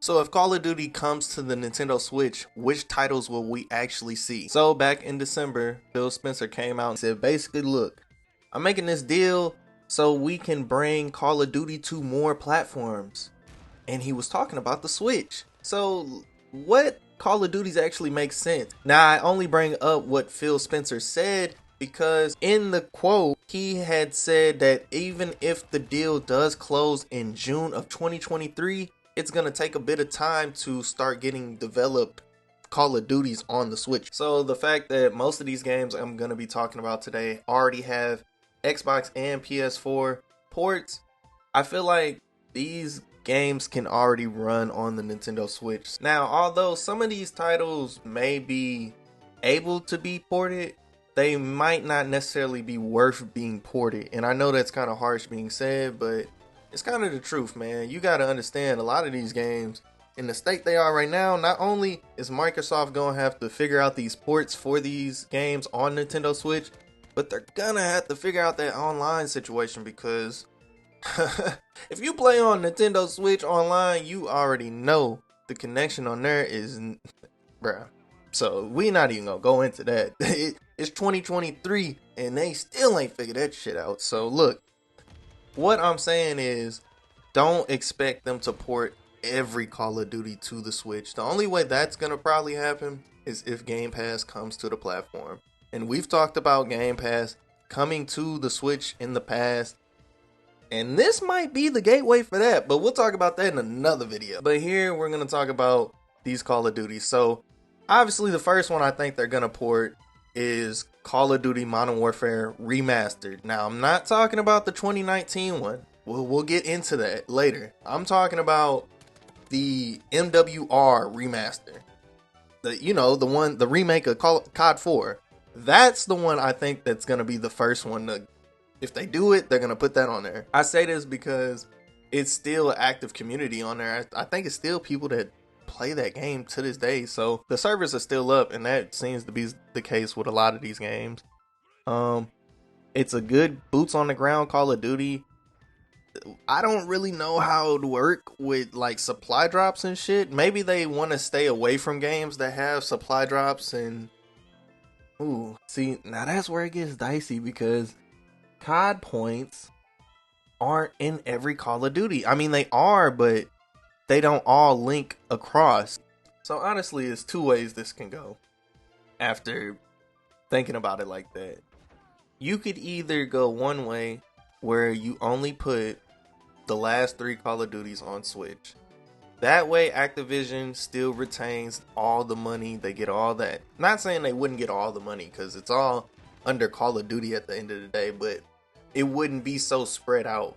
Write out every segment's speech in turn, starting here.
So if Call of Duty comes to the Nintendo Switch, which titles will we actually see? So back in December, Phil Spencer came out and said basically, look, I'm making this deal so we can bring Call of Duty to more platforms. And he was talking about the Switch. So what Call of Duties actually makes sense? Now I only bring up what Phil Spencer said because in the quote, he had said that even if the deal does close in June of 2023, it's going to take a bit of time to start getting developed Call of Duties on the Switch. So the fact that most of these games I'm going to be talking about today already have Xbox and PS4 ports, I feel like these games can already run on the Nintendo Switch. Now, although some of these titles may be able to be ported, they might not necessarily be worth being ported. And I know that's kind of harsh being said, but it's kind of the truth, man. You got to understand a lot of these games in the state they are right now, not only is Microsoft going to have to figure out these ports for these games on Nintendo Switch, but they're going to have to figure out that online situation because if you play on Nintendo Switch online, you already know the connection on there is, bruh. So we not even gonna go into that. It's 2023 and they still ain't figured that shit out. So look, what I'm saying is, don't expect them to port every Call of Duty to the Switch. The only way that's gonna probably happen is if Game Pass comes to the platform. And we've talked about Game Pass coming to the Switch in the past. And this might be the gateway for that, but we'll talk about that in another video. But here we're going to talk about these Call of Duty. So obviously the first one I think they're going to port is Call of Duty Modern Warfare Remastered. Now I'm not talking about the 2019 one. We'll get into that later. I'm talking about the MWR Remaster. The remake of COD 4. That's the one I think that's going to be the first one to, if they do it, they're going to put that on there. I say this because it's still an active community on there. I think it's still people that play that game to this day. So the servers are still up, and that seems to be the case with a lot of these games. It's a good boots on the ground Call of Duty. I don't really know how it would work with like supply drops and shit. Maybe they want to stay away from games that have supply drops and see, now that's where it gets dicey because COD points aren't in every Call of Duty. I mean, they are, but they don't all link across. So honestly, it's two ways this can go after thinking about it like that. You could either go one way where you only put the last 3 Call of Duties on Switch. That way Activision still retains all the money. They get all that. Not saying they wouldn't get all the money because it's all under Call of Duty at the end of the day, but it wouldn't be so spread out.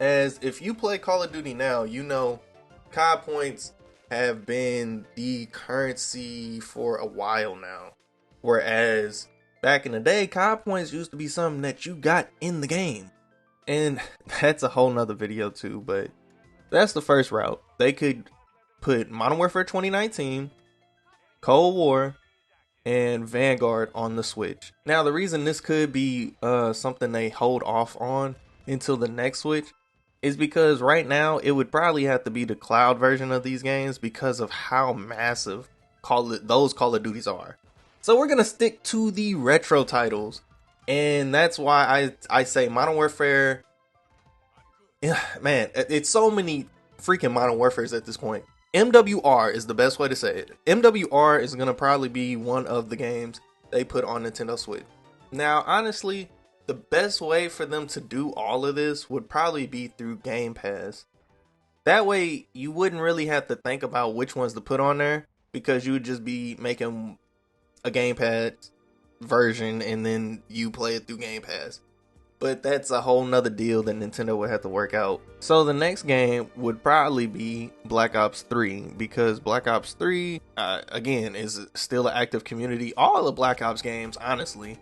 As if you play Call of Duty now, you know COD points have been the currency for a while now. Whereas back in the day, COD points used to be something that you got in the game. And that's a whole nother video too, but that's the first route. They could put Modern Warfare 2019, Cold War, and Vanguard on the Switch. Now the reason this could be something they hold off on until the next Switch is because right now it would probably have to be the cloud version of these games because of how massive those Call of Duties are. So we're gonna stick to the retro titles, and that's why I say Modern Warfare. Yeah, man, it's so many freaking Modern Warfares at this point. MWR is the best way to say it. MWR is going to probably be one of the games they put on Nintendo Switch. Now, honestly, the best way for them to do all of this would probably be through Game Pass. That way, you wouldn't really have to think about which ones to put on there because you would just be making a Game Pass version and then you play it through Game Pass. But that's a whole nother deal that Nintendo would have to work out. So the next game would probably be Black Ops 3. Because Black Ops 3, again, is still an active community. All the Black Ops games, honestly.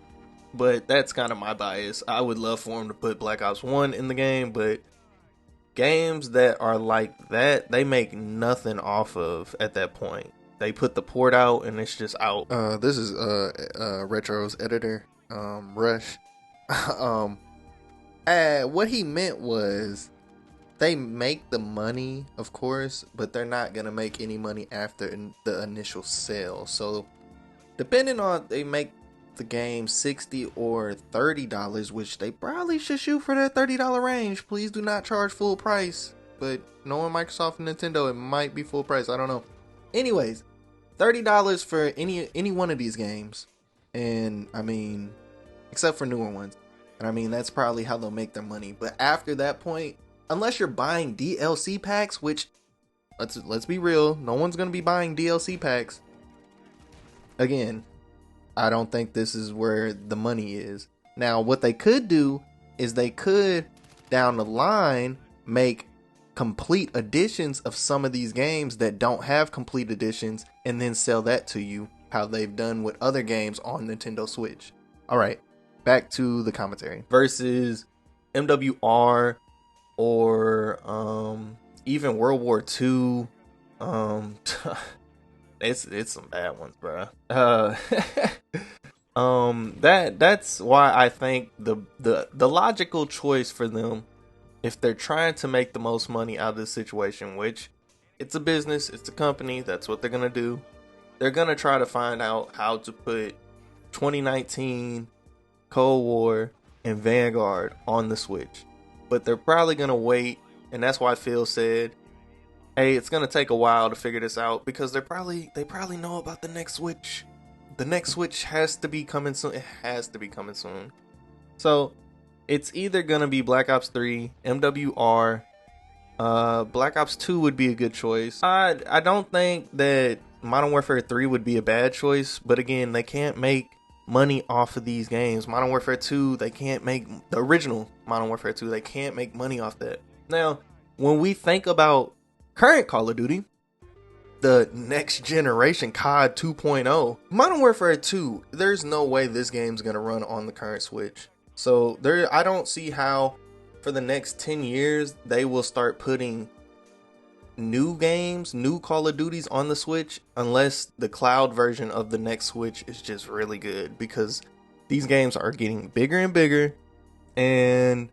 But that's kind of my bias. I would love for them to put Black Ops 1 in the game. But games that are like that, they make nothing off of at that point. They put the port out and it's just out. This is Retro's editor, Rush. What he meant was they make the money, of course, but they're not gonna make any money after the initial sale. So depending on they make the game $60 or $30, which they probably should shoot for that $30 range. Please do not charge full price. But knowing Microsoft and Nintendo, it might be full price. I don't know. Anyways, $30 for any one of these games. And I mean, except for newer ones. And I mean, that's probably how they'll make their money. But after that point, unless you're buying DLC packs, which let's be real, no one's gonna be buying DLC packs. Again, I don't think this is where the money is. Now, what they could do is they could, down the line, make complete editions of some of these games that don't have complete editions and then sell that to you, how they've done with other games on Nintendo Switch. Alright, back to the commentary. Versus MWR or even World War II. It's some bad ones, bro. That's why I think the logical choice for them, if they're trying to make the most money out of this situation, which it's a business, it's a company, that's what they're gonna do. They're gonna try to find out how to put 2019 Cold War and Vanguard on the Switch, but they're probably gonna wait, and that's why Phil said, hey, it's gonna take a while to figure this out, because they probably know about the next Switch. The next Switch has to be coming soon. It has to be coming soon. So it's either gonna be Black Ops 3, MWR, Black Ops 2 would be a good choice. I don't think that Modern Warfare 3 would be a bad choice, but again, they can't make money off of these games. Modern Warfare 2, they can't make the original Modern Warfare 2. They can't make money off that. Now, when we think about current Call of Duty, the next generation COD 2.0, Modern Warfare 2, there's no way this game's gonna run on the current Switch. So I don't see how for the next 10 years they will start putting new games, new Call of Duties on the Switch, unless the cloud version of the next Switch is just really good, because these games are getting bigger and bigger, and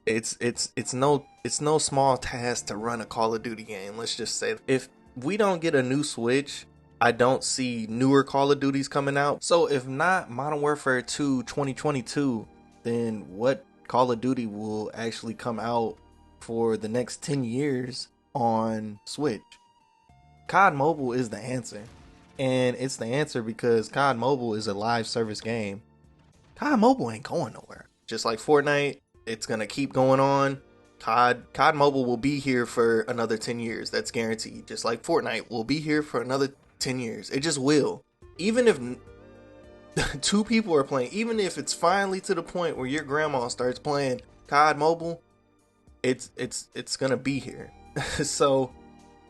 it's no small task to run a Call of Duty game. Let's just say, if we don't get a new Switch, I don't see newer Call of Duties coming out. So if not Modern Warfare 2 2022, then what Call of Duty will actually come out for the next 10 years on Switch? COD Mobile is the answer. And it's the answer because COD Mobile is a live service game. COD Mobile ain't going nowhere. Just like Fortnite, it's gonna keep going on. COD Mobile will be here for another 10 years. That's guaranteed. Just like Fortnite will be here for another 10 years. It just will. Even if two people are playing, even if it's finally to the point where your grandma starts playing COD Mobile, it's gonna be here. So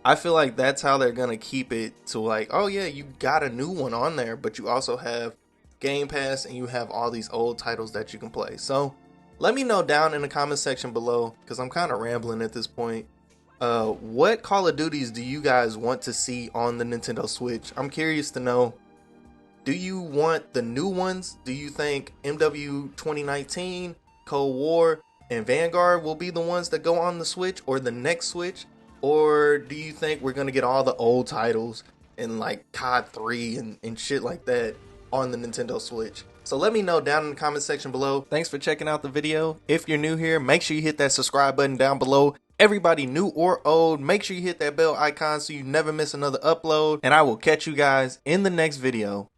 I feel like that's how they're gonna keep it, to like, oh yeah, you got a new one on there, but you also have Game Pass and you have all these old titles that you can play. So let me know down in the comment section below, because I'm kind of rambling at this point. What Call of Duties do you guys want to see on the Nintendo Switch? I'm curious to know. Do you want the new ones? Do you think MW 2019, Cold War, and Vanguard will be the ones that go on the Switch, or the next Switch? Or do you think we're going to get all the old titles and like COD 3 and shit like that on the Nintendo Switch? So let me know down in the comment section below. Thanks for checking out the video. If you're new here, make sure you hit that subscribe button down below. Everybody new or old, make sure you hit that bell icon so you never miss another upload. And I will catch you guys in the next video.